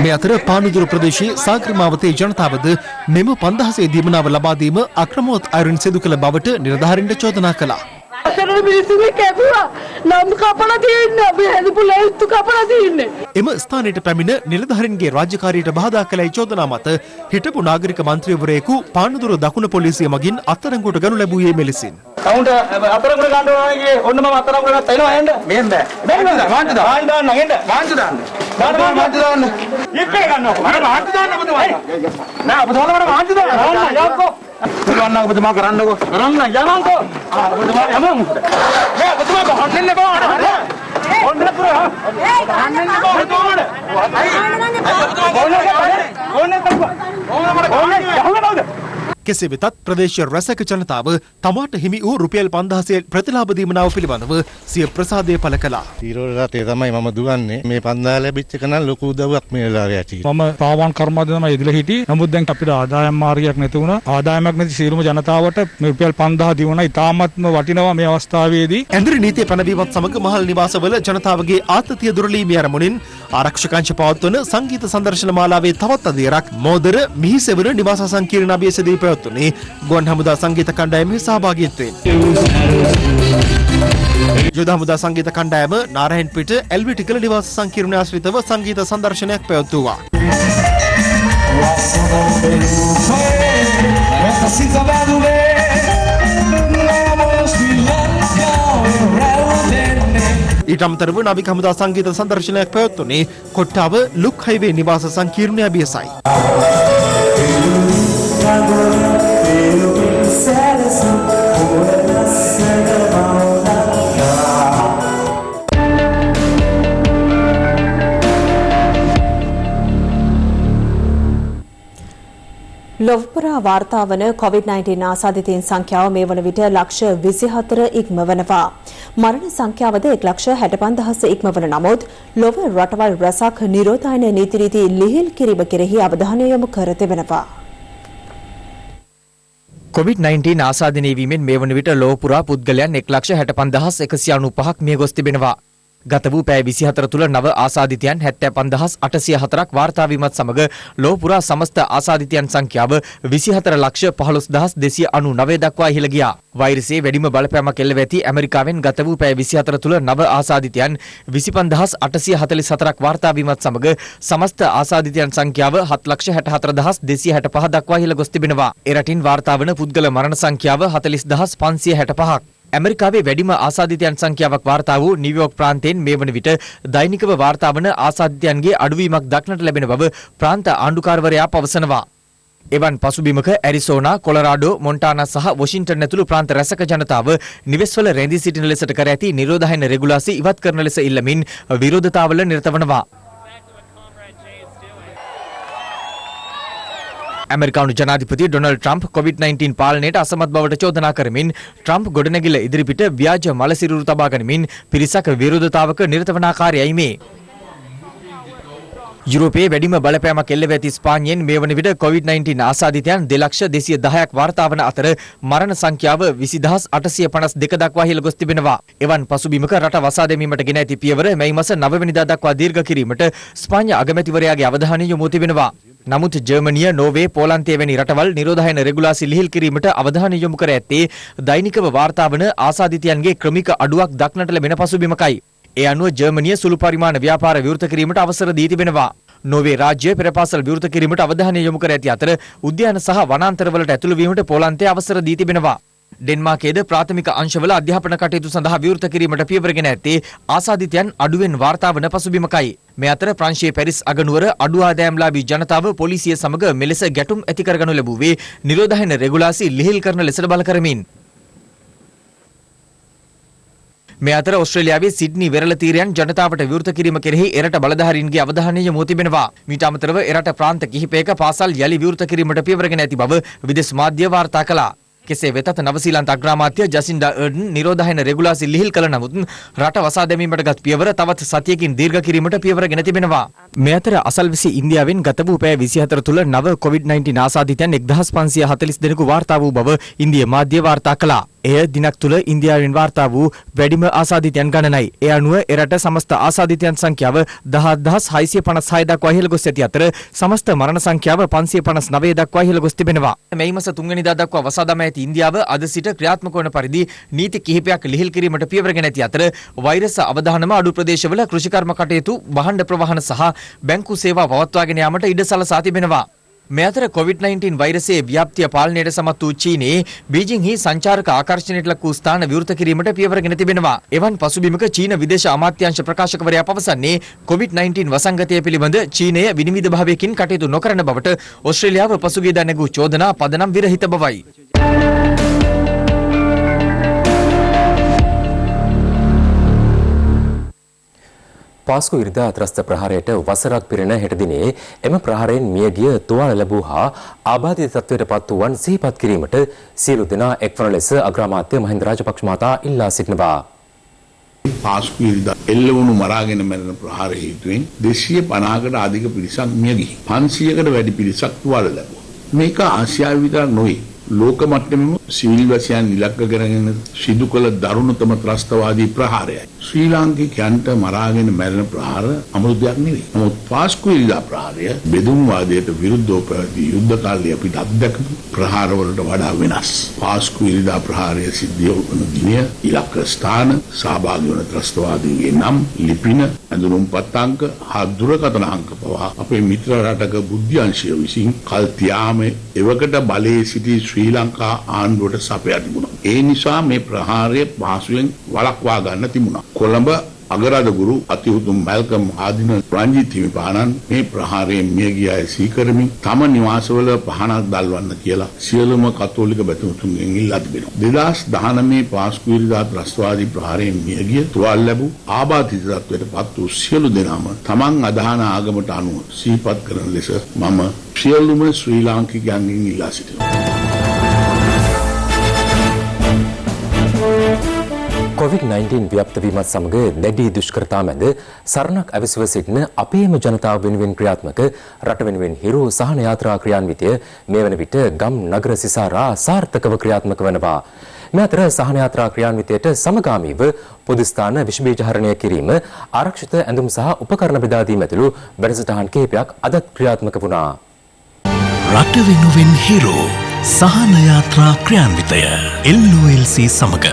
මේ අතර පානුදුර ප්‍රදේශයේ සාග්‍රමාවතේ ජනතාවද මෙම 5000 දීමනාව ලබා දීම අක්‍රමවත් අයුරින් සිදු කළ බවට නිලධාරීන්ට චෝදනා කළා. එම ස්ථානයට පැමිණ නිලධාරීන්ගේ රාජකාරියට බාධා කළයි චෝදනා මත හිටපු නාගරික මන්ත්‍රීවරයෙකු පානුදුර දකුණ පොලිසිය මගින් අත්අඩංගුවට ගනු ලැබුවේ මෙලෙසින්. කවුන්ට අතරගුණ ගන්න ඕනේ ඔන්න මම අතරගුණ ගත්තා එනවා එන්න මෙහෙම බෑ බෑ මාංචු දාන්න එන්න මාංචු දාන්න මාංචු දාන්න ඉප්පේ ගන්නකො මම මාංචු දාන්න ඔබතුමා නෑ ඔබතුමා මට මාංචු දාන්න යන්නකෝ පුළුවන් නම් ඔබතුමා කරන්නකෝ කරන්න යන්නකෝ ඔබතුමා යමු නෑ ඔබතුමා බහන්න බෑ ඔන්න පුරා බහන්න බෑ ඔන්න කෙසේ වෙතත් ප්‍රදේශ රැසක ජනතාව තමාට හිමි වූ රුපියල් 5000 ප්‍රතිලාභ දීමනාව පිළිබඳව සිය ප්‍රසාදය පළ කළා. ඊරෝලතේ තමයි මම දුවන්නේ. මේ 5000 ලැබිච්ච එක නම් ලොකු උදව්වක් මේ වෙලාවේ ඇති. මම පාවන් කර්මාන්තේ තමයි ඉදලා හිටියේ. නමුත් දැන් අපිට ආදායම් මාර්ගයක් නැති වුණා. ආදායමක් නැති සියලුම ජනතාවට මේ රුපියල් 5000 දීුණා. ඉතාමත්ම වටිනවා මේ අවස්ථාවේදී. ඇඳරි නීතිය පැනවීමත් සමග මහල් නිවාසවල ජනතාවගේ ආතතිය දුරලීමේ අරමුණින් ආරක්ෂකංශ පවත්වන සංගීත සංදර්ශන මාලාවේ තවත් අදියරක් මෝදර මිහිසෙවර නිවාස සංකීර්ණ අභියසදී පැවැත්වුණේ ගුවන් හමුදා සංගීත කණ්ඩායමේ සහභාගීත්වයෙන්. යුද හමුදා සංගීත කණ්ඩායම නාරහෙන්පිට එල්විටිකල නිවාස සංකීර්ණ ආශ්‍රිතව සංගීත සංදර්ශනයක් පැවැත්වුවා. ඊට අමතරව නාවික හමුදා සංගීත සංදර්ශනයක් පැවැත්වුණේ කොට්ටාව ලුක් හයිවේ නිවාස සංකීර්ණ අභියසයි. ලොව්පුරා වාර්තා වන COVID-19 ආසාදිතයින් සංඛ්‍යාව මේ වන විට ලක්ෂ 24 ඉක්මවනවා. මරණ සංඛ්‍යාවද 1,65,000 ඉක්මවන නමුත් ලොව රටවල් රැසක් නිරෝධායන නීති රීති ලිහිල් කිරීම කෙරෙහි අවධානය යොමු කර තිබෙනවා. COVID-19 ආසාදනය වීමෙන් මේ වන විට ලොව පුරා පුද්ගලයන් 1,65,195ක් මිය ගොස් තිබෙනවා. ගත වූ පැය 24 තුළ නව ආසාදිතයන් 75804ක් වාර්තා වීමත් සමග ලොව පුරා සමස්ත ආසාදිතයන් සංඛ්‍යාව 24,15,299 දක්වා ඉහළ ගියා. වෛරසයේ වැඩිම බලපෑමක් එල්ල ඇති ඇමරිකාවෙන් ගත වූ පැය 24 තුළ නව ආසාදිතයන් 25844ක් වාර්තා වීමත් සමග සමස්ත ආසාදිතයන් සංඛ්‍යාව 7,64,265 දක්වා ඉහළ ගොස් තිබෙනවා. ඒ රටින් වාර්තා වන පුද්ගල මරණ සංඛ්‍යාව 40,565ක්. ඇමරිකාවේ වැඩිම ආසාදිතයන් සංඛ්‍යාවක් වාර්තා වූ නිව්යෝක් ප්‍රාන්තයෙන් මේ වන විට දෛනිකව වාර්තා වන ආසාදිතයන්ගේ අඩුවීමක් දක්නට ලැබෙන බව ප්‍රාන්ත ආණ්ඩුකාරවරයා පවසනවා. එවන් පසුබිමක ඇරිසෝනා, කොලරාඩෝ, මොන්ටානා සහ වොෂින්ටන් ඇතුළු ප්‍රාන්ත රැසක ජනතාව නිවෙස්වල රැඳී සිටින ලෙසට කර ඇති නිරෝධායන රෙගුලාසි ඉවත් කරන ලෙස ඉල්ලමින් විරෝධතාවල නිරත වනවා. ඇමරිකානු ජනාධිපති ඩොනල්ඩ් ට්‍රම්ප් COVID-19 පාලනයට අසමත් බවට චෝදනා කරමින් ට්‍රම්ප් ගොඩනැගිල්ල ඉදිරිපිට ව්‍යාජ මලසිරුරු තබා ගනිමින් පිරිසක් විරෝධතාවක නිරත වන ආකාරයයි මේ. යුරෝපයේ වැඩිම බලපෑමක් එල්ල ඇති ස්පාඤ්ඤයෙන් මේ වන විට COVID-19 ආසාදිතයන් 2,210,000ක් වාර්තා වන අතර මරණ සංඛ්‍යාව 20,852 දක්වා ඉහළ ගොස් තිබෙනවා. එවන් පසුබිමක රට වසා දැමීමට ගෙන ඇති පියවර මැයි මාස 9 වෙනිදා දක්වා දීර්ඝ කිරීමට ස්පාඤ්ඤ අගමැතිවරයාගේ අවධානය යොමු තිබෙනවා. නමුත් ජර්මනිය, නෝර්වේ, පෝලන්තය වැනි රටවල් නිරෝධායන රෙගුලාසි ලිහිල් කිරීමට අවධානය යොමු කර ඇත්තේ දෛනිකව වාර්තා වන ආසාදිතයන්ගේ ක්‍රමික අඩුවක් දක්නට ලැබෙන පසුබිමකයි. ඒ අනුව ජර්මනිය සුළු පරිමාණ ව්‍යාපාර විවෘත කිරීමට අවසර දී තිබෙනවා. නෝර්වේ රාජ්‍ය පෙරපාසල් විවෘත කිරීමට අවධානය යොමු කර ඇති අතර උද්‍යාන සහ වනාන්තරවලට ඇතුළු වීමට පෝලන්තය අවසර දී තිබෙනවා. ඩෙන්මාර්කයේද ප්‍රාථමික අංශවල අධ්‍යාපන කටයුතු සඳහා විවෘත කිරීමට පියවරගෙන ඇත්තේ ආසාදිතයන් අඩුවෙන් වාර්තා වන පසුබිමකයි. මේ අතර ප්‍රංශයේ පැරිස් අගනුවර අඩු ආදායම්ලාභී ජනතාව පොලිසිය සමග මෙලෙස ගැටුම් ඇති කරගනු ලැබුවේ නිරෝධායන රෙගුලාසි ලිහිල් කරන ලෙසට බල කරමින්. මේ අතර ඕස්ට්‍රේලියාවේ සිඩ්නි වෙරළ තීරයන් ජනතාවට විවෘත කිරීම කෙරෙහි එරට බලධාරීන්ගේ අවධානය යොමු තිබෙනවා. මීට අමතරව එරට ප්‍රාන්ත කිහිපයක පාසල් යලි විවෘත කිරීමට පියවරගෙන ඇති බව විදේශ මාධ්‍ය වාර්තා කළා. කෙසේ වෙතත් නවසීලන්ත අග්‍රාමාත්‍ය ජසින්ඩා අර්ඩන් නිරෝධායන රෙගුලාසි ලිහිල් කළ නමුත් රට වසා දැමීමට ගත් පියවර තවත් සතියකින් දීර්ඝ කිරීමට පියවරගෙන තිබෙනවා. මේ අතර අසල්විසි ඉන්දියාවෙන් ගත වූ පැය 24 තුළ නව COVID-19 ආසාදිතයන් 1540 දෙනෙකු වාර්තා වූ බව ඉන්දිය මාධ්‍ය වාර්තා කළා. එය දිනක් තුළ ඉන්දියාවෙන් වාර්තා වූ වැඩිම ආසාදිතයන් ගණනයි. ඒ අනුව එරට සමස්ත ආසාදිතයන් සංඛ්‍යාව 10,656 දක්වා ඉහළ ගොස් ඇති අතර සමස්ත මරණ සංඛ්‍යාව 559 දක්වා ඉහළ ගොස් තිබෙනවා. මැයි මාස 3 වෙනිදා දක්වා වසා දමා ඇති ඉන්දියාව අද සිට ක්‍රියාත්මක වන පරිදි නීති කිහිපයක් ලිහිල් කිරීමට පියවරගෙන ඇති අතර වෛරස් අවදානම අඩු ප්‍රදේශවල කෘෂිකර්ම කටයුතු, භාණ්ඩ ප්‍රවාහන සහ බැංකු සේවා පවත්වාගෙන යාමට ඉඩ සලසා තිබෙනවා. මේ අතර COVID-19 වෛරසයේ ව්‍යාප්තිය පාලනයට සමත් වූ චීනයේ බීජිංහි සංචාරක ආකර්ෂණයට ලක් වූ ස්ථාන විවෘත කිරීමට පියවරගෙන තිබෙනවා. එවන් පසුබිමක චීන විදේශ අමාත්‍යාංශ ප්‍රකාශකවරයා පවසන්නේ COVID-19 වසංගතය පිළිබඳ චීනය විනිවිද භාවයකින් කටයුතු නොකරන බවට ඕස්ට්‍රේලියාව පසුගියදා නැගූ චෝදනා පදනම් විරහිත බවයි. පාස්කු ඉරිදා ත්‍රස්ත ප්‍රහාරයට වසරක් පිරෙන හෙට දිනේ එම ප්‍රහාරයෙන් මියගිය තුවාල ලැබූ හා ආබාධිත තත්ත්වයට පත් වූවන් සිහිපත් කිරීමට සියලු දෙනා එක්වන ලෙස අග්‍රාමාත්‍ය මහින්ද රාජපක්ෂ මහතා ඉල්ලා සිටිනවා. පාස්කු ඉරිදා එල්ලවුණු මරාගෙන මැරෙන ප්‍රහාර හේතුවෙන් 250කට අධික පිරිසක් මිය ගිහින් 500කට වැඩි පිරිසක් තුවාල ලැබුවා. මේක ආසියාව විතරක් නොවේ. ලෝක මට්ටමේම සිවිල් වැසියන් ඉලක්ක කරගෙන සිදු කළ දරුණුතම ත්‍රස්තවාදී ප්‍රහාරයයි. ශ්‍රී ලාංකිකයන්ට මරාගෙන මැරෙන ප්‍රහාර අමුතු දෙයක් නෙවෙයි. නමුත් පාස්කු ඉරිදා ප්‍රහාරය බෙදුම්වාදයට විරුද්ධව පැවති යුද්ධ කාලයේ අපිට අත්දැකපු ප්‍රහාරවලට වඩා වෙනස්. පාස්කු ඉරිදා ප්‍රහාරය සිද්ධ වුණ දිනය, ඉලක්ක ස්ථාන, සහභාගී වන ත්‍රස්තවාදීන්ගේ නම්, ලිපින, ඇඳුම්පත් අංක හා දුරකථන අංක පවා අපේ මිත්‍ර රටක බුද්ධ්‍යංශය විසින් කල් තියාම එවකට බලයේ සිටි ශ්‍රී ලංකා ආණ්ඩුවට සපයා තිබුණා. ඒ නිසා මේ ප්‍රහාරය පහසුවෙන් වළක්වා ගන්න තිබුණා. කොළඹ අගරාධගුරු අතිඋතුම් මැල්කම් ආදින රංජිත් හිමිපාණන් මේ ප්‍රහාරයෙන් මිය ගිය අය සීකරමින් තම නිවාසවල පහනක් දැල්වන්න කියලා සියලුම කතෝලික බැතිමතුන්ගෙන් ඉල්ලා තිබෙනවා. 2019 පාස්කු ඉරිදා ත්‍රස්තවාදී ප්‍රහාරයෙන් මිය ගිය තුවාල ලැබූ ආබාධිත තත්ත්වයට පත් වූ සියලු දෙනාම තමන් අදහන ආගමට අනුව සිහිපත් කරන ලෙස මම සියලුම ශ්‍රී ලාංකිකයන්ගෙන් ඉල්ලා සිටිනවා. COVID-19 ව්‍යාප්ත වීමත් සමග දැඩි දුෂ්කරතා මැද සරණක් අවශ්‍යව සිටින අපේම ජනතාව වෙනුවෙන් ක්‍රියාත්මක රට වෙනුවෙන් හිරු සහන යාත්‍රා ක්‍රියාන්විතය මේ වන විට ගම් නගර සිසාරා සාර්ථකව ක්‍රියාත්මක වනවා. මේ අතර සහන යාත්‍රා ක්‍රියාන්විතයට සමගාමීව පොදු ස්ථාන විෂබීජ හරණය කිරීම, ආරක්ෂිත ඇඳුම් සහ උපකරණ බෙදා දීම ඇතුළු වැඩසටහන් කිහිපයක් අදත් ක්‍රියාත්මක වුණා. රට වෙනුවෙන් හිරු සහන යාත්‍රා ක්‍රියාන්විතය LOLC සමග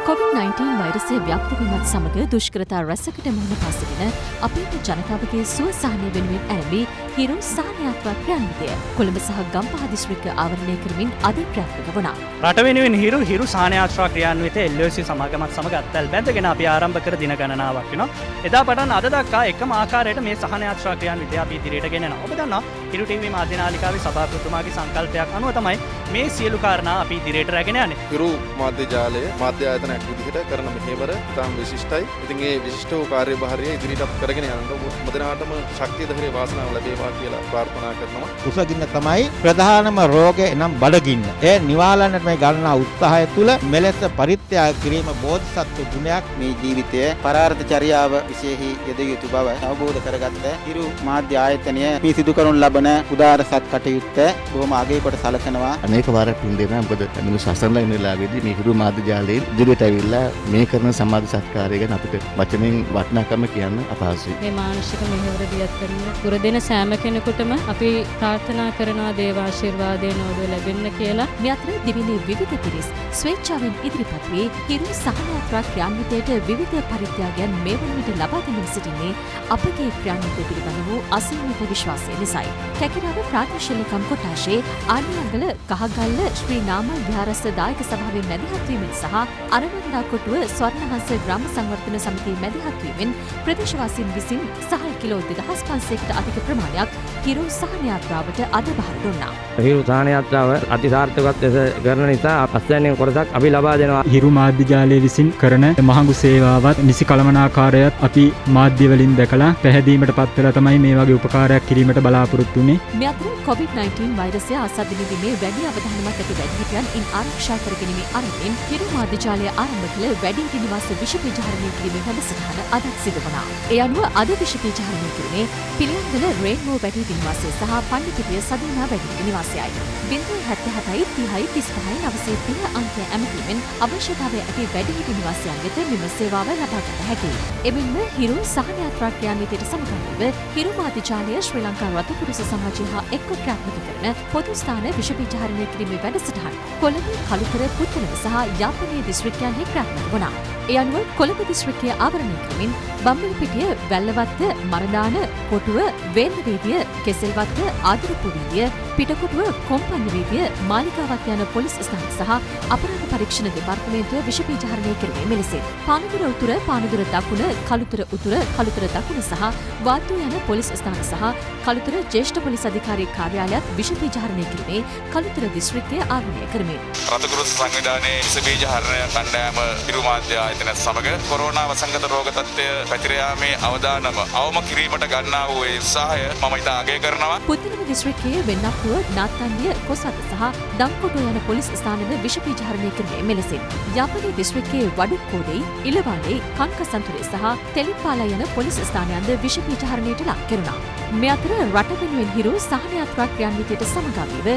COVID-19 වෛරසය ව්‍යාප්ත වීමත් සමග දුෂ්කරතා රැසකට මුහුණ පා සිටින අපේ ජනතාවගේ සුව සහනය වෙනුවෙන් ඇරඹී හිරු සහන යාත්‍රා ක්‍රියාන්විතය කොළඹ සහ ගම්පහ දිස්ත්‍රික්ක ආවරණය කරමින් අද ක්‍රියාත්මක වුණා. රට වෙනුවෙන් හිරු සහන යාත්‍රා ක්‍රියාන්විතය LOC සමාගමත් සමග අත්වැල් බැඳගෙන අපි ආරම්භ කර දින ගණනාවක් වෙනවා. එදා පටන් අද දක්වා එකම ආකාරයට මේ සහන යාත්‍රා ක්‍රියාන්විතය අපි ඉදිරියට ගෙනෙනවා. ඔබ දන්නවා හිරු ටීවී මාධ්‍ය නාලිකාවේ සභාපතිතුමාගේ සංකල්පයක් අනුව තමයි මේ සියලු කාරණා අපි ඉදිරියට රැගෙන යන්නේ. හිරු මාධ්‍ය ජාලය මාධ්‍ය ආයතන විදිහට කරන මෙහෙවර ඉතාම විශිෂ්ටයි. ඉතින් ඒ විශිෂ්ට වූ කාර්යභාරය ඉදිරියට කරගෙන යනකොට මොදනාටම ශක්තිය ධෛර්ය වාසනාව ලැබේවා කියලා ප්‍රාර්ථනා කරනවා. කුසගින්න තමයි ප්‍රධානම රෝගය නම් බඩගින්න. ඒ නිවාලන්නට මේ ගන්නා උත්සාහය තුළ මෙලෙස පරිත්‍යාග කිරීම බෝධිසත්ව ගුණයක්. මේ ජීවිතයේ පරාර්ථ චර්යාව විශේෂී යෙදිය යුතු බව අවබෝධ කරගත්ත හිරු මාධ්‍ය ආයතනය මේ සිදු කරනු ලබන උදාර සත් කටයුත්ත බොහොම අගය කොට සලකනවා. අනේක වාරයක් පින් දෙනවා. මොකද මිනිස්සු අසරණලා ඉන්න වෙලාවේදී මේ හිරු මාධ්‍ය ජාලයෙන් ඉදිරියට ඇවිල්ලා මේ කරන සමාජ සත්කාරය ගැන අපිට වචනෙන් වටිනාකම කියන්න අපහසුයි. මේ මානසික මෙහෙවර දියත් කරන පුරදෙන සෑම කෙනෙකුටම අපි ප්‍රාර්ථනා කරනවා දේව ආශිර්වාදය නොද ලැබෙන්න කියලා. මේ අතර දිවිනේ විවිධ පිරිස් ස්වේච්ඡාවෙන් ඉදිරිපත් වී හිරු සහන යාත්‍රා ක්‍රියාන්විතයට විවිධ පරිත්‍යාගයන් මේ වන විට ලබා දෙමින් සිටින්නේ අපගේ ක්‍රියාන්විතය පිළිබඳ වූ අසීමිත විශ්වාසය නිසායි. කැකිරාව ප්‍රාදේශීය කොට්ටාශයේ ආලියංගල කහගල්ල ශ්‍රී නාමල් විහාරස්ථ දායක සභාවේ මැදිහත් වීමෙන් සහ අරවන්දා කොටුව ස්වර්ණහංස ග්‍රාම සංවර්ධන සමිතියේ මැදිහත් වීමෙන් ප්‍රදේශවාසීන් විසින් සහල් කිලෝ 2500කට අධික ප්‍රමාණයක් හිරු සහන යාත්‍රාවට අද බහර දුන්නා. හිරු සහන යාත්‍රාව අතිසාර්ථකවත් ලෙස කරන නිසා අස්වැන්නේ කොටසක් අපි ලබා දෙනවා. හිරු මාධ්‍ය ජාලය විසින් කරන මහඟු සේවාවත් නිසි කළමනාකාරයත් අපි මාධ්‍ය වලින් දැකලා පැහැදීමට පත් වෙලා තමයි මේ වගේ උපකාරයක් කිරීමට බලාපොරොත්තු වෙන්නේ. මේ අතර COVID-19 වෛරසය ආසන්න වීමේ වැඩි අවධානමක් ඇති වැඩිහිටියන් ඉන් ආරක්ෂා කර ගැනීමේ අරමුණෙන් හිරු මාධ්‍ය ජාලය ආරම්භ කළ වැඩිහිටි නිවාස විෂ බීජ හරණය කිරීමේ වැඩසටහන අදත් සිදු වුණා. ඒ අනුව අද විෂ බීජ හරණය කිරීමේ පිළියන්දල රේන්බෝ වැඩිහිටි නිවාසය සහ පණ්ඩිතිය සදීනා වැඩිහිටි නිවාසයයි. 077 30 35 930 අංකය ඇමතීමෙන් අවශ්‍යතාවය ඇති වැඩිහිටි නිවාසයන් වෙත මෙම සේවාව ලබා ගත හැකියි. එමෙන්ම හිරු සහන යාත්‍රා ක්‍රියාන්විතයට සමගාමීව හිරු මාධ්‍ය ජාලය ශ්‍රී ලංකා රතුපුරුෂ සමාජය හා එක්ව ක්‍රියාත්මක කරන පොදු ස්ථාන විෂ බීජ හරණය කිරීමේ වැඩසටහන් කොළඹ, කළුතර, පුත්තලම සහ යාපනයේ දිස්ත්‍රික්කයන්හි ක්‍රියාත්මක වුණා. ඒ අනුව කොළඹ දිස්ත්‍රික්කය ආවරණය කරමින් බම්බලපිටිය, වැල්ලවත්ත, මරදාන, කොටුව, වේල්වීදිය, කෙසෙල්වත්ත, ආදිරපුර වීදිය, පිටකොටුව, කොම්පඤ්ඤ වීදිය, මාලිගාවත් යන පොලිස් ස්ථාන සහ අපරාධ පරීක්ෂණ දෙපාර්තමේන්තුව විෂ බීජ හරණය කිරීමේ මෙලෙසින් පානදුර උතුර, පානදුර දකුණ, කළුතර උතුර, කළුතර දකුණ සහ වාත්තු යන පොලිස් ස්ථාන සහ කළුතර ජ්‍යෙෂ්ඨ පොලිස් අධිකාරී කාර්යාලයත් විෂ බීජ හරණය කිරීමේ කළුතර දිස්ත්‍රික්කය ආරම්භ කරමින් රතුකුරුස් සංවිධානයේ විෂ බීජ හරණය කණ්ඩායම හිරු මාධ්‍ය ආයතන සමග කොරෝනා වසංගත රෝග තත්ත්වය පැතිර යාමේ අවදානම අවම කිරීමට ගන්නා වූ ඒ උත්සාහය මම ඉතා අගය කරනවා. පුත්තලම දිස්ත්‍රික්කයේ වෙන්නප්පුව, නාත්තන්දිය, කොසත් සහ දම්කොටුව යන පොලිස් ස්ථානද විෂ බීජ හරණය කිරීමේ මෙලෙසින් යාපනයේ දිස්ත්‍රික්කයේ වඩුක්කෝඩේ, ඉලවාලේ, කංකසන්තුරේ සහ තෙලිපාලා යන පොලිස් ස්ථානයන්ද විෂ බීජ හරණයට ලක් කෙරුණා. මේ අතර රට වෙනුවෙන් හිරු සහන යාත්‍රා ක්‍රියාන්විතයට සමගාමීව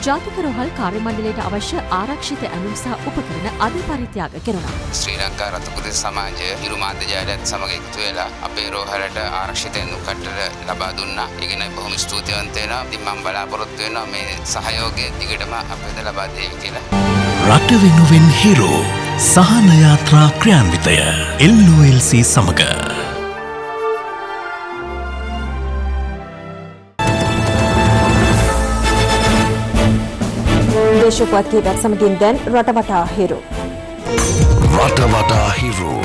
ජාතික රෝහල් කාර්ය මණ්ඩලයට අවශ්‍ය ආරක්ෂිත ඇඳුම් සහ උපකරණ අද පරිත්‍යාග කෙරුණා. ශ්‍රී ලංකා රතුපුරුෂ සමාජය හිරු මාධ්‍ය ජාලයත් සමග එකතු වෙලා අපේ රෝහලට ආරක්ෂිත ඇඳුම් කට්ටට ලබා දුන්නා. ඒ ගැන බොහොම ස්තුතිවන්ත වෙනවා. ඉතින් මම බලාපොරොත්තු වෙනවා මේ සහයෝගය දිගටම අපිට ලබා දෙයි කියලා. රට වෙනුවෙන් හිරු සහන යාත්‍රා ක්‍රියාන්විතය LOLC සමග දේශපුවත් කීපයක් සමගින් දැන් රටවටා හිරු. රටවටා හිරු.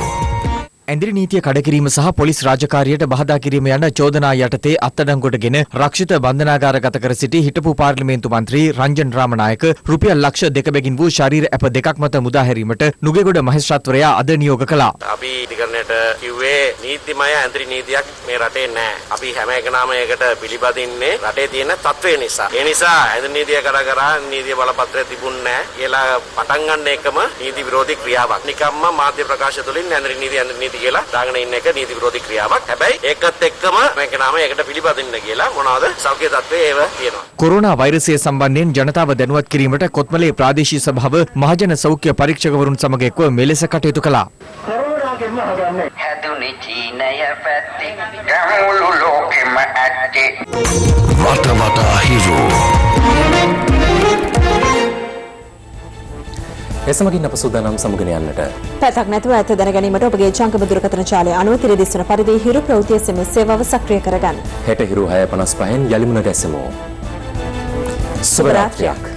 ඇඳිරි නීතිය කඩකිරීම සහ පොලිස් රාජකාරියට බහදා කිරීම යන චෝදනා යටතේ අත්අඩංගුවටගෙන රක්ෂිත බන්ධනාගාරගත කර සිටි හිටපු පාර්ලිමේන්තු මන්ත්‍රී රංජන් රාමනායක රුපියල් ලක්ෂ 2 බැගින් වූ ශරීර ඇප දෙකක් මත මුදා හැරීමට නුගේගොඩ මහේස්ත්‍රාත්වරයා අද නියෝග කළා. අපි ඉදිකරණයට කිව්වේ නීතිමය ඇඳිරි නීතියක් මේ රටේ නැහැ. අපි හැම එකනම ඒකට පිළිපදින්නේ රටේ තියෙන තත්ත්වය නිසා. ඒ නිසා ඇඳිරි නීතිය කරා නීතිය බලපත්‍රය තිබුණේ නැහැ කියලා පටන් ගන්න එකම නීති විරෝධී ක්‍රියාවක්. නිකම්ම මාධ්‍ය ප්‍රකාශ තුළින් ඇඳිරි නීතිය ඇති කියලා දාගෙන ඉන්න එක නීති විරෝධී ක්‍රියාවක්. හැබැයි ඒකත් එක්කම මේක නම ඒකට පිළිපදින්න කියලා මොනවාද සෞඛ්‍ය තත්ත්වයේ ඒව තියෙනවා. කොරෝනා වෛරසය සම්බන්ධයෙන් ජනතාව දැනුවත් කිරීමට කොත්මලේ ප්‍රාදේශීය සභාව මහජන සෞඛ්‍ය පරීක්ෂකවරුන් සමග එක්ව මෙලෙස කටයුතු කළා. හැදුනේ චීනය පැත්තේ ගහමුළු ලෝකෙම ඇත්තේ වට වටා හිරු එසමගින් අප සූදානම් සමුගෙන යන්නට. පැතක් නැතුව ඇත්ත දැනගැනීමට ඔබගේ ජංගම දුරකථන ජාලය අනුව තිර දිස්වන පරිදි හිරු ප්‍රවෘත්ති SMS සේවාව සක්‍රිය කරගන්න. හෙට හිරු 6:55න් යලිමුණ ගැසෙමු. සුබ රාත්‍රියක්.